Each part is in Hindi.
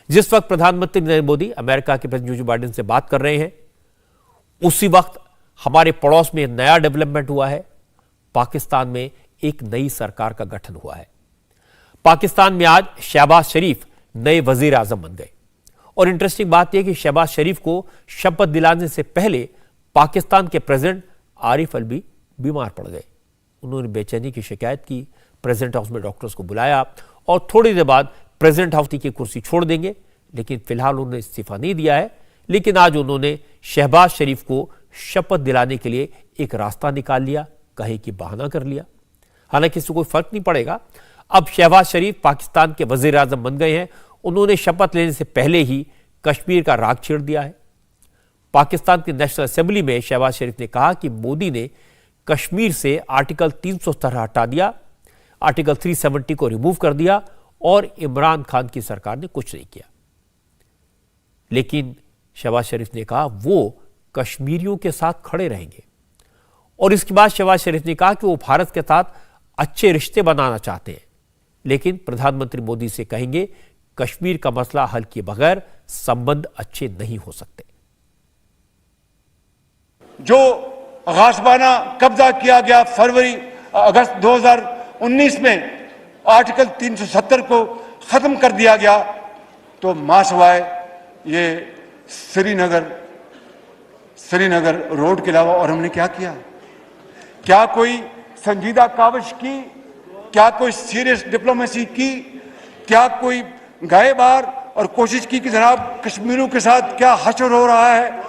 जिस वक्त प्रधानमंत्री नरेंद्र मोदी अमेरिका के प्रेसिडेंट जो बाइडेन से बात कर रहे हैं, उसी वक्त हमारे पड़ोस में नया डेवलपमेंट हुआ है। पाकिस्तान में एक नई सरकार का गठन हुआ है। पाकिस्तान में आज शहबाज शरीफ नए वजीर आजम बन गए। और इंटरेस्टिंग बात यह कि शहबाज शरीफ को शपथ दिलाने से पहले पाकिस्तान के प्रेसिडेंट आरिफ अलवी बीमार पड़ गए। उन्होंने बेचैनी की शिकायत की, प्रेसिडेंट हाउस में डॉक्टर्स को बुलाया और थोड़ी देर बाद प्रेसिडेंट हाउस की कुर्सी छोड़ देंगे, लेकिन फिलहाल उन्होंने इस्तीफा नहीं दिया है। लेकिन आज उन्होंने शहबाज शरीफ को शपथ दिलाने के लिए एक रास्ता निकाल लिया, कहे कि बहाना कर लिया। हालांकि इससे कोई फर्क नहीं पड़ेगा। अब शहबाज शरीफ पाकिस्तान के वजीर आजम बन गए हैं। उन्होंने शपथ लेने से पहले ही कश्मीर का राग छेड़ दिया है। पाकिस्तान की नेशनल असेंबली में शहबाज शरीफ ने कहा कि मोदी ने कश्मीर से आर्टिकल 370 हटा दिया, आर्टिकल 370 को रिमूव कर दिया और इमरान खान की सरकार ने कुछ नहीं किया। लेकिन शहबाज शरीफ ने कहा वो कश्मीरियों के साथ खड़े रहेंगे। और इसके बाद शहबाज शरीफ ने कहा कि वो भारत के साथ अच्छे रिश्ते बनाना चाहते हैं, लेकिन प्रधानमंत्री मोदी से कहेंगे कश्मीर का मसला हल किए बगैर संबंध अच्छे नहीं हो सकते। जो गासबाना कब्जा किया गया अगस्त 2019 में आर्टिकल 370 को खत्म कर दिया गया, तो मासवाए ये श्रीनगर रोड के अलावा और हमने क्या किया? क्या कोई संजीदा काविश की? क्या कोई सीरियस डिप्लोमेसी की? क्या कोई गए बार और कोशिश की कि जनाब कश्मीरियों के साथ क्या हश्र हो रहा है?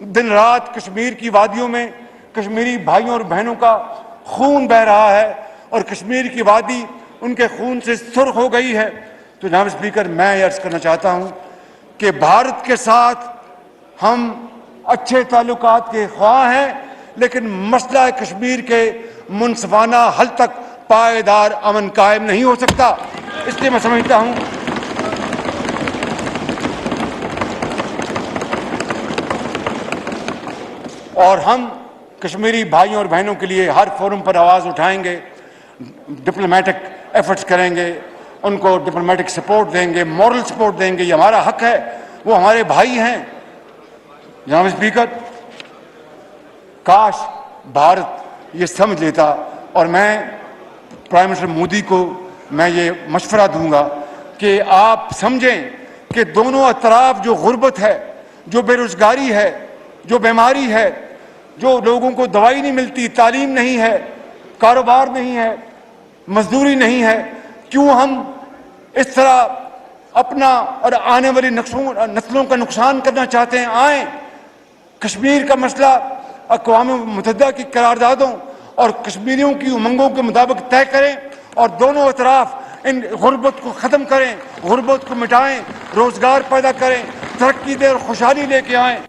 दिन रात कश्मीर की वादियों में कश्मीरी भाइयों और बहनों का खून बह रहा है और कश्मीर की वादी उनके खून से सुर्ख हो गई है। तो जनाब स्पीकर, मैं अर्ज करना चाहता हूं कि भारत के साथ हम अच्छे ताल्लुकात के ख्वाह हैं, लेकिन मसला कश्मीर के मुनसिफाना हल तक पायदार अमन कायम नहीं हो सकता। इसलिए मैं समझता हूं और हम कश्मीरी भाइयों और बहनों के लिए हर फोरम पर आवाज उठाएंगे, डिप्लोमेटिक एफर्ट्स करेंगे, उनको डिप्लोमेटिक सपोर्ट देंगे, मॉरल सपोर्ट देंगे। ये हमारा हक है, वो हमारे भाई हैं। जनाब स्पीकर, काश भारत ये समझ लेता। और मैं प्राइम मिनिस्टर मोदी को मैं ये मशवरा दूंगा कि आप समझें कि दोनों अतराफ जो गुर्बत है, जो बेरोजगारी है, जो बीमारी है, जो लोगों को दवाई नहीं मिलती, तालीम नहीं है, कारोबार नहीं है, मजदूरी नहीं है, क्यों हम इस तरह अपना और आने वाली नस्लों का नुकसान करना चाहते हैं? आए कश्मीर का मसला अक़वाम मुत्तहिदा की करारदादों और कश्मीरियों की उमंगों के मुताबिक तय करें और दोनों अतराफ इन गुर्बत को ख़त्म करें, गुर्बत को मिटाएं, रोजगार पैदा करें, तरक्की दे और खुशहाली लेके आएं।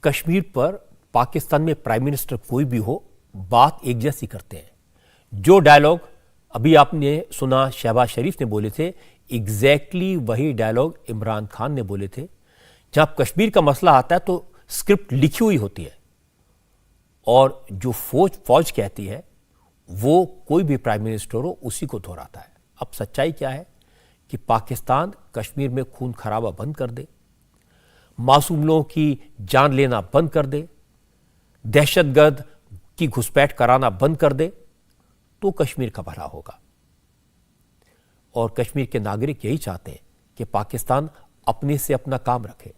कश्मीर पर पाकिस्तान में प्राइम मिनिस्टर कोई भी हो, बात एक जैसी करते हैं। जो डायलॉग अभी आपने सुना शहबाज शरीफ ने बोले थे, एग्जैक्टली वही डायलॉग इमरान खान ने बोले थे। जब कश्मीर का मसला आता है तो स्क्रिप्ट लिखी हुई होती है और जो फौज कहती है वो कोई भी प्राइम मिनिस्टर हो उसी को दोहराता है। अब सच्चाई क्या है कि पाकिस्तान कश्मीर में खून खराबा बंद कर दे, मासूम लोगों की जान लेना बंद कर दे, दहशतगर्द की घुसपैठ कराना बंद कर दे, तो कश्मीर का भला होगा। और कश्मीर के नागरिक यही चाहते हैं कि पाकिस्तान अपने से अपना काम रखे।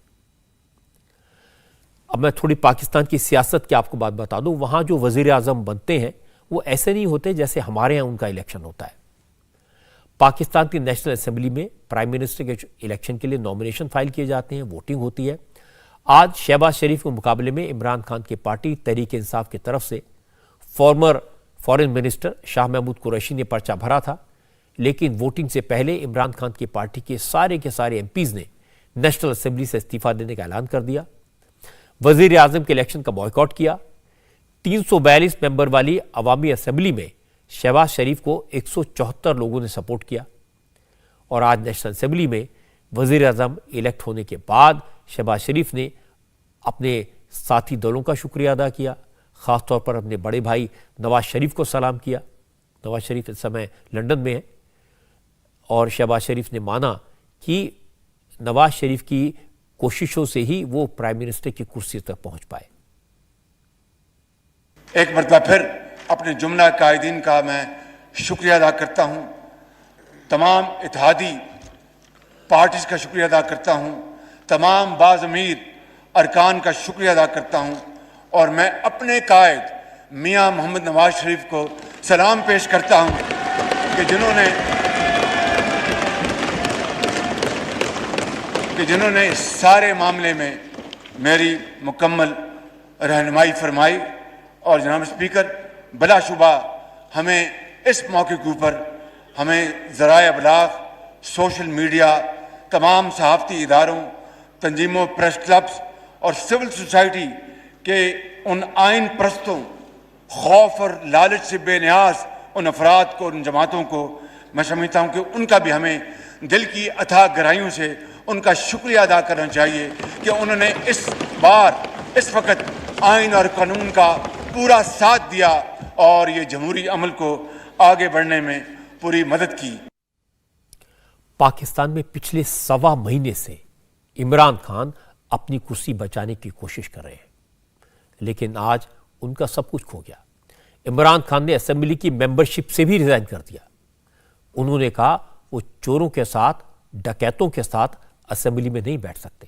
अब मैं थोड़ी पाकिस्तान की सियासत की आपको बात बता दूं। वहां जो वजीर आजम बनते हैं वो ऐसे नहीं होते जैसे हमारे यहां उनका इलेक्शन होता है। पाकिस्तान की नेशनल असेंबली में प्राइम मिनिस्टर के इलेक्शन के लिए नॉमिनेशन फाइल किए जाते हैं, वोटिंग होती है। आज शहबाज शरीफ के मुकाबले में इमरान खान की पार्टी तहरीक इंसाफ की तरफ से former foreign minister Shah Mahmood Qureshi ने पर्चा भरा था, लेकिन वोटिंग से पहले इमरान खान की पार्टी के सारे एमपीज ने नेशनल असेंबली से इस्तीफा देने का ऐलान कर दिया। वजीर आजम के इलेक्शन का बॉयकॉट किया। 342 मेंबर वाली अवामी असेंबली में शहबाज शरीफ को 174 लोगों ने सपोर्ट किया। और आज नेशनल असेंबली में वजीर आजम इलेक्ट होने के बाद शहबाज शरीफ ने अपने साथी दलों का शुक्रिया अदा किया, खासतौर पर अपने बड़े भाई नवाज शरीफ को सलाम किया। नवाज शरीफ इस समय लंदन में है और शहबाज शरीफ ने माना कि नवाज शरीफ की कोशिशों से ही वो प्राइम मिनिस्टर की कुर्सी तक पहुंच पाए। एक मरतबा फिर अपने जुमला कायदीन का मैं शुक्रिया अदा करता हूं, तमाम इत्तेहादी पार्टीज का शुक्रिया अदा करता हूं, तमाम बाज़मीर अरकान का शुक्रिया अदा करता हूं, और मैं अपने कायद मियां मोहम्मद नवाज शरीफ को सलाम पेश करता हूं कि जिन्होंने इस सारे मामले में मेरी मुकम्मल रहनुमाई फरमाई। और जनाब स्पीकर, बिलाशुबा हमें इस मौके के ऊपर हमें ज़राए अबलाग, सोशल मीडिया, तमाम सहाफ़ती इदारों, तंजीमों, प्रेस क्लब्स और सिविल सोसाइटी के उन आइन परस्तों, खौफ और लालच से बेनियाज उन अफराद को, उन जमातों को मैं समझता हूँ कि उनका भी हमें दिल की अथाह गहराइयों से उनका शुक्रिया अदा करना चाहिए कि उन्होंने इस बार, इस वक्त आइन और कानून का पूरा साथ दिया और ये जमहूरी अमल को आगे बढ़ने में पूरी मदद की। पाकिस्तान में पिछले 1.25 महीने से इमरान खान अपनी कुर्सी बचाने की कोशिश कर रहे हैं, लेकिन आज उनका सब कुछ खो गया। इमरान खान ने असेंबली की मेंबरशिप से भी रिजाइन कर दिया। उन्होंने कहा वो चोरों के साथ, डकैतों के साथ असेंबली में नहीं बैठ सकते।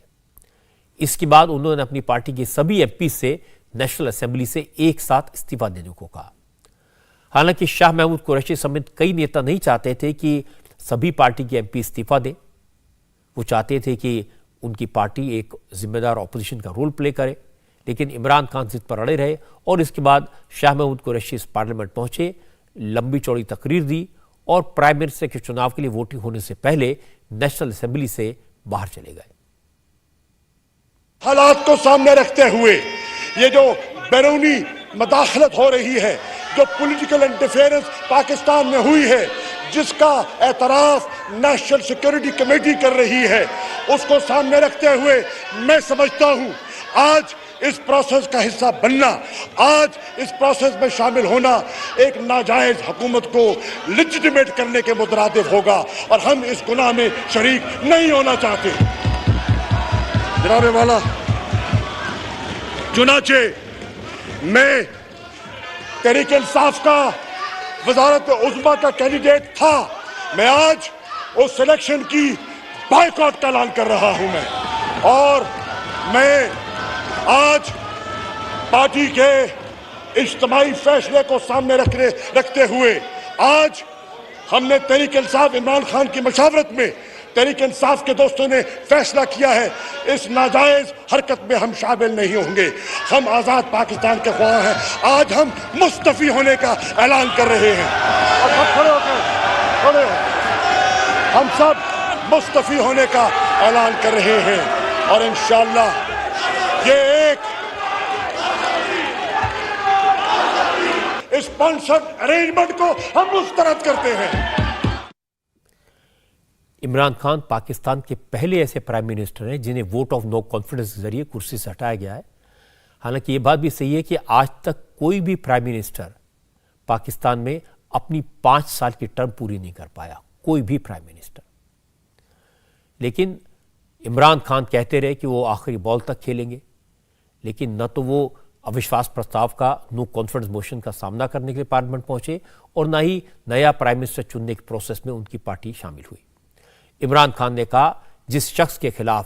इसके बाद उन्होंने अपनी पार्टी के सभी एमपी से नेशनल असेंबली से एक साथ इस्तीफा देने को कहा। हालांकि शाह महमूद कुरैशी समेत कई नेता नहीं चाहते थे कि सभी पार्टी के एमपी इस्तीफा दें। वो चाहते थे कि उनकी पार्टी एक जिम्मेदार ऑपोजिशन का रोल प्ले करे, लेकिन इमरान खान जिद पर अड़े रहे और इसके बाद शाह महमूद कुरैशी इस पार्लियामेंट पहुंचे, लंबी चौड़ी तकरीर दी और प्राइम मिनिस्टर के चुनाव के लिए वोटिंग होने से पहले नेशनल असेंबली से बाहर चले गए। हालात को सामने रखते हुए ये जो बैरूनी मदाखलत हो रही है, जो पॉलिटिकल इंटरफेरेंस पाकिस्तान में हुई है, जिसका एतराफ नेशनल सिक्योरिटी कमेटी कर रही है, उसको सामने रखते हुए मैं समझता हूं आज इस प्रोसेस का हिस्सा बनना, आज इस प्रोसेस में शामिल होना एक नाजायज हुकूमत को लेजिटिमेट करने के मुतरादिफ होगा और हम इस गुनाह में शरीक नहीं होना चाहते। जनाब वाला, चुनाचे मैं तहरीक इंसाफ का वजारत उज़्मा का कैंडिडेट था, मैं आज उस सिलेक्शन की बायकॉट का ऐलान कर रहा हूं मैं, और मैं आज पार्टी के इज्तिमाई फैसले को सामने रखते हुए आज हमने तहरीक इंसाफ इमरान खान की मशावरत में तहरीक इंसाफ के दोस्तों ने फैसला किया है, इस नाजायज हरकत में हम शामिल नहीं होंगे। हम आज़ाद पाकिस्तान के ख्वाह हैं। आज हम मुस्तफ़ी होने का ऐलान कर रहे हैं और सब खड़े हो, हम सब मुस्तफ़ी होने का ऐलान कर रहे हैं और इंशाअल्लाह ये एक स्पॉन्सर्ड अरेंजमेंट को हम मुस्तरद करते हैं। इमरान खान पाकिस्तान के पहले ऐसे प्राइम मिनिस्टर हैं जिन्हें वोट ऑफ नो कॉन्फिडेंस के जरिए कुर्सी से हटाया गया है। हालांकि ये बात भी सही है कि आज तक कोई भी प्राइम मिनिस्टर पाकिस्तान में अपनी 5 साल की टर्म पूरी नहीं कर पाया, कोई भी प्राइम मिनिस्टर। लेकिन इमरान खान कहते रहे कि वो आखिरी बॉल तक खेलेंगे, लेकिन न तो वो अविश्वास प्रस्ताव का, नो कॉन्फिडेंस मोशन का सामना करने के लिए पार्लियामेंट पहुंचे और न ही नया प्राइम मिनिस्टर चुनने के प्रोसेस में उनकी पार्टी शामिल हुई। इमरान खान ने कहा जिस शख्स के खिलाफ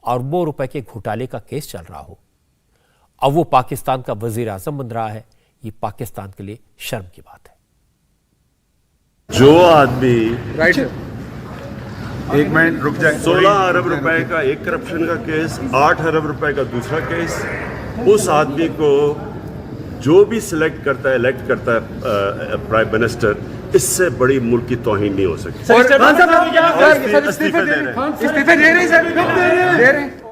अरबों रुपए के घोटाले का केस चल रहा हो, अब वो पाकिस्तान का वजीर आजम बन रहा है, ये पाकिस्तान के लिए शर्म की बात है। जो आदमी एक मिनट रुक जाए। 16 अरब रुपए का एक करप्शन का केस, 8 अरब रुपए का दूसरा केस, उस आदमी को जो भी सिलेक्ट करता है, इलेक्ट करता है प्राइम मिनिस्टर, इससे बड़ी मुल्क की तौहीन नहीं हो सकती। इस्तीफे दे रहे हैं।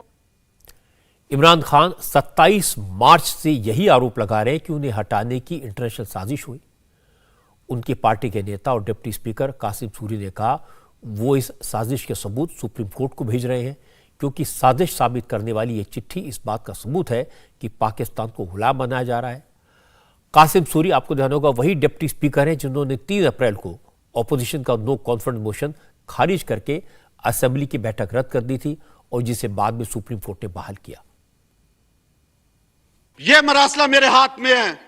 इमरान खान 27 मार्च से यही आरोप लगा रहे हैं कि उन्हें हटाने की इंटरनेशनल साजिश हुई। उनकी पार्टी के नेता और डिप्टी स्पीकर कासिम सूरी ने कहा वो इस साजिश के सबूत सुप्रीम कोर्ट को भेज रहे हैं, क्योंकि साजिश साबित करने वाली ये चिट्ठी इस बात का सबूत है कि पाकिस्तान को गुलाम बनाया जा रहा है। कासिम सूरी, आपको ध्यान होगा, वही डिप्टी स्पीकर हैं जिन्होंने 3 अप्रैल को ऑपोजिशन का नो कॉन्फिडेंस मोशन खारिज करके असेंबली की बैठक रद्द कर दी थी और जिसे बाद में सुप्रीम कोर्ट ने बहाल किया। ये मरासला मेरे हाथ में है,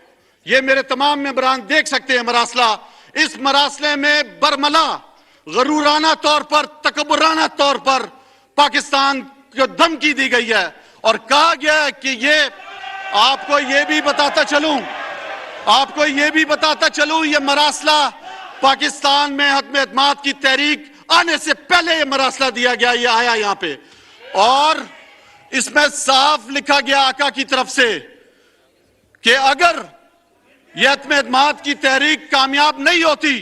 ये मेरे तमाम मेंबरान देख सकते हैं मरासला। इस मरासले में बरमला गरूराना तौर पर, तकब्बुराना तौर पर पाकिस्तान को धमकी दी गई है और कहा गया है कि ये आपको ये भी बताता चलूं ये मरासला पाकिस्तान में हदम एतमाद की तहरीक आने से पहले ये मरासला दिया गया, ये आया यहां पे और इसमें साफ लिखा गया आका की तरफ से कि अगर यह हदम एतमाद की तहरीक कामयाब नहीं होती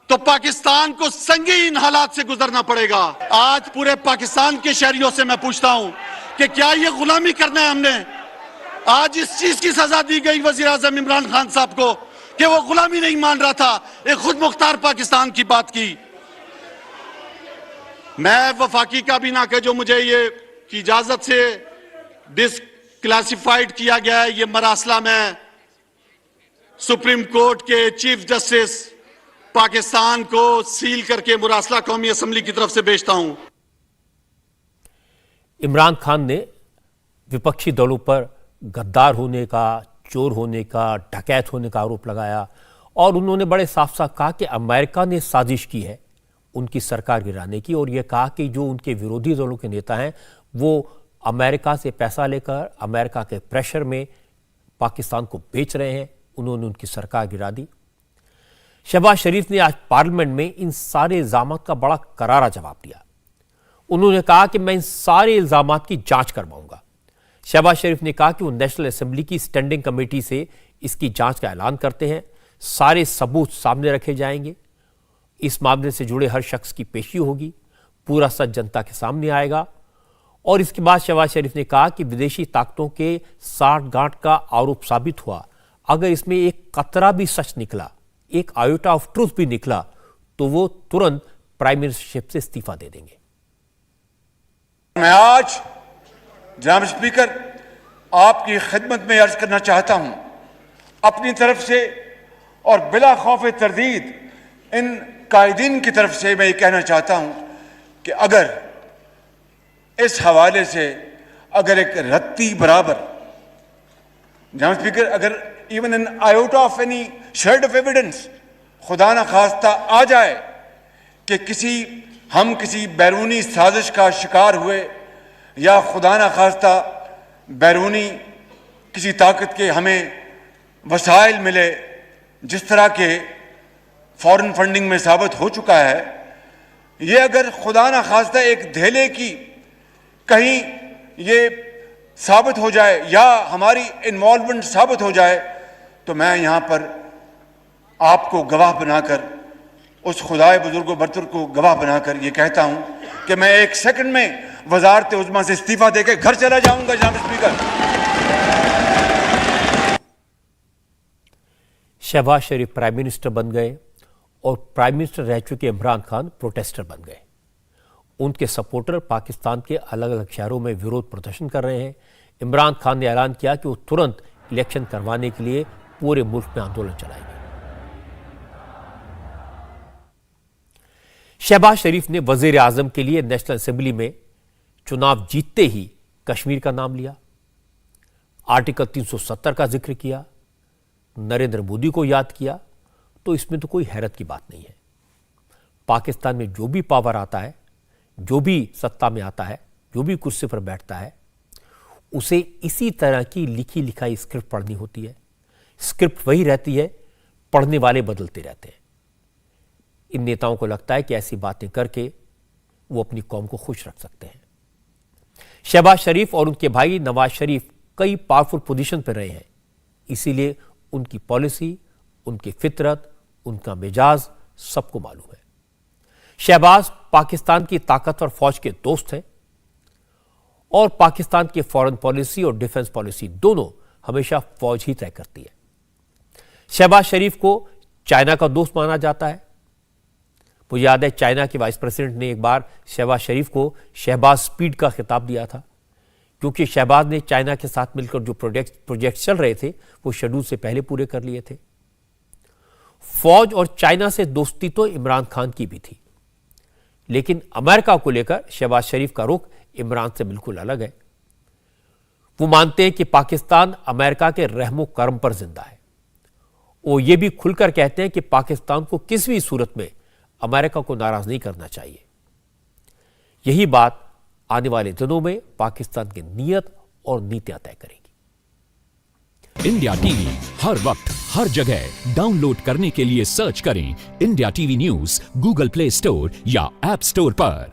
तो पाकिस्तान को संगीन हालात से गुजरना पड़ेगा। आज पूरे पाकिस्तान के शहरियों से मैं पूछता हूं कि क्या यह गुलामी करना है हमने? आज इस चीज की सजा दी गई वजीर आजम इमरान खान साहब को कि वो गुलामी नहीं मान रहा था, एक खुद मुख्तार पाकिस्तान की बात की। मैं वफाकी काबीना के जो मुझे ये की इजाजत से डिसक्लासिफाइड किया गया है, ये मरासला में सुप्रीम कोर्ट के चीफ जस्टिस पाकिस्तान को सील करके मुरासला कौमी असेंबली की तरफ से भेजता हूं। इमरान खान ने विपक्षी दलों पर गद्दार होने का, चोर होने का, डकैत होने का आरोप लगाया और उन्होंने बड़े साफ साफ कहा कि अमेरिका ने साजिश की है उनकी सरकार गिराने की और यह कहा कि जो उनके विरोधी दलों के नेता हैं वो अमेरिका से पैसा लेकर अमेरिका के प्रेशर में पाकिस्तान को बेच रहे हैं, उन्होंने उनकी सरकार गिरा दी। शहबाज शरीफ ने आज पार्लियामेंट में इन सारे इल्जामात का बड़ा करारा जवाब दिया। उन्होंने कहा कि मैं इन सारे इल्जामात की जांच करवाऊंगा। शहबाज शरीफ ने कहा कि वो नेशनल असेंबली की स्टैंडिंग कमेटी से इसकी जांच का ऐलान करते हैं, सारे सबूत सामने रखे जाएंगे, इस मामले से जुड़े हर शख्स की पेशी होगी, पूरा सच जनता के सामने आएगा। और इसके बाद शहबाज शरीफ ने कहा कि विदेशी ताकतों के साठगांठ का आरोप साबित हुआ, अगर इसमें एक कतरा भी सच निकला, एक आयोटा ऑफ ट्रूथ भी निकला, तो वो तुरंत प्राइम मिनिस्टरशिप से इस्तीफा दे देंगे। मैं आज जनाब स्पीकर आपकी खिदमत में अर्ज करना चाहता हूं अपनी तरफ से और बिला खौफ तरदीद इन कायदीन की तरफ से मैं ये कहना चाहता हूं कि अगर इस हवाले से अगर एक रत्ती बराबर जनाब स्पीकर अगर even an iota of any shade of evidence खुदा न खास्ता आ जाए कि हम किसी बैरूनी साजिश का शिकार हुए या खुदा न खास्ता बैरूनी किसी ताकत के हमें वसाइल मिले, जिस तरह के फॉरेन फंडिंग में साबित हो चुका है, ये अगर खुदा न खास्ता एक धेले की कहीं ये साबित हो जाए या हमारी इन्वॉल्वमेंट साबित हो जाए, तो मैं यहाँ पर आपको गवाह बनाकर, उस खुदाए बुजुर्ग बरतर को गवाह बनाकर ये कहता हूँ कि मैं एक सेकंड में वजारत उज़्मा से इस्तीफा देकर घर चला जाऊंगा। जनाब स्पीकर, शहबाज शरीफ प्राइम मिनिस्टर बन गए और प्राइम मिनिस्टर रह चुके इमरान खान प्रोटेस्टर बन गए। उनके सपोर्टर पाकिस्तान के अलग अलग शहरों में विरोध प्रदर्शन कर रहे हैं। इमरान खान ने ऐलान किया कि वो तुरंत इलेक्शन करवाने के लिए पूरे मुल्क में आंदोलन चलाएंगे। शहबाज शरीफ ने वजीर आजम के लिए नेशनल असेंबली में चुनाव जीतते ही कश्मीर का नाम लिया, आर्टिकल 370 का जिक्र किया, नरेंद्र मोदी को याद किया। तो इसमें तो कोई हैरत की बात नहीं है। पाकिस्तान में जो भी पावर आता है, जो भी सत्ता में आता है, जो भी कुर्सी पर बैठता है, उसे इसी तरह की लिखी लिखाई स्क्रिप्ट पढ़नी होती है। स्क्रिप्ट वही रहती है, पढ़ने वाले बदलते रहते हैं। इन नेताओं को लगता है कि ऐसी बातें करके वो अपनी कौम को खुश रख सकते हैं। शहबाज शरीफ और उनके भाई नवाज शरीफ कई पावरफुल पोजीशन पर रहे हैं, इसीलिए उनकी पॉलिसी, उनकी फितरत, उनका मिजाज सबको मालूम है। शहबाज पाकिस्तान की ताकतवर फौज के दोस्त हैं और पाकिस्तान की फॉरेन पॉलिसी और डिफेंस पॉलिसी दोनों हमेशा फौज ही तय करती है। शहबाज शरीफ को चाइना का दोस्त माना जाता है। मुझे याद है चाइना के वाइस प्रेसिडेंट ने एक बार शहबाज शरीफ को शहबाज स्पीड का खिताब दिया था, क्योंकि शहबाज ने चाइना के साथ मिलकर जो प्रोजेक्ट चल रहे थे वो शेड्यूल से पहले पूरे कर लिए थे। फौज और चाइना से दोस्ती तो इमरान खान की भी थी। लेकिन अमेरिका को लेकर शहबाज शरीफ का रुख इमरान से बिल्कुल अलग है। वो मानते हैं कि पाकिस्तान अमेरिका के रहमो करम पर जिंदा है। वो ये भी खुलकर कहते हैं कि पाकिस्तान को किसी भी सूरत में अमेरिका को नाराज नहीं करना चाहिए। यही बात आने वाले दिनों में पाकिस्तान की नीयत और नीतियां तय करेगी। इंडिया टीवी हर वक्त हर जगह डाउनलोड करने के लिए सर्च करें India TV news Google play store या ऐप स्टोर पर।